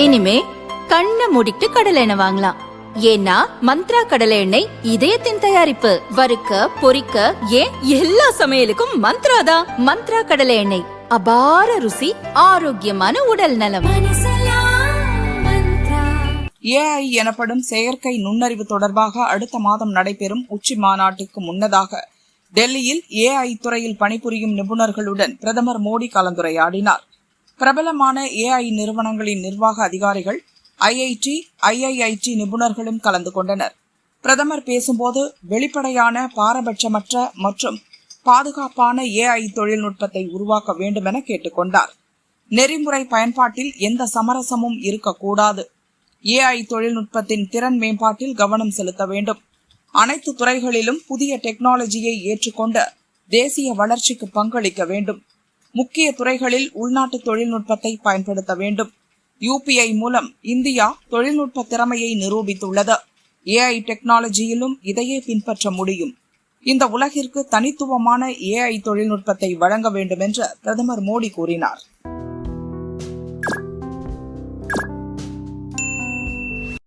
இனிமே கண்ணை மூடிட்டு கடலை எண்ணெய் வாங்கலாம். ஏன்னா மந்த்ரா கடலை எண்ணெய் இதயத்தின் தயாரிப்பு. வறுக்க பொரிக்க ஏன் எல்லா சமையலுக்கும் மந்த்ரா தான். மந்த்ரா கடலை எண்ணெய், அபார ருசி, ஆரோக்கியமான உடல் நலம். AI எனப்படும் செயற்கை நுண்ணறிவு தொடர்பாக அடுத்த மாதம் நடைபெறும் உச்சி மாநாட்டுக்கு முன்னதாக டெல்லியில் AI துறையில் பணிபுரியும் நிபுணர்களுடன் பிரதமர் மோடி கலந்துரையாடினார். பிரபலமான AI நிறுவனங்களின் நிர்வாக அதிகாரிகள், IIT, IIIT நிபுணர்களும் கலந்து கொண்டனர். பிரதமர் பேசும்போது வெளிப்படையான, பாரபட்சமற்ற மற்றும் பாதுகாப்பான AI தொழில்நுட்பத்தை உருவாக்க வேண்டும் என கேட்டுக்கொண்டார். நெறிமுறை பயன்பாட்டில் எந்த சமரசமும் இருக்கக்கூடாது. AI தொழில்நுட்பத்தின் திறன் மேம்பாட்டில் கவனம் செலுத்த வேண்டும். அனைத்து துறைகளிலும் புதிய டெக்னாலஜியை ஏற்றுக்கொண்டு தேசிய வளர்ச்சிக்கு பங்களிக்க வேண்டும். முக்கிய துறைகளில் உள்நாட்டு தொழில்நுட்பத்தை பயன்படுத்த வேண்டும். UPI மூலம் இந்தியா தொழில்நுட்ப திறமையை நிரூபித்துள்ளது. AI டெக்னாலஜியிலும் இதையே பின்பற்ற முடியும். இந்த உலகிற்கு தனித்துவமான AI தொழில்நுட்பத்தை வழங்க வேண்டும் என்று பிரதமர் மோடி கூறினார்.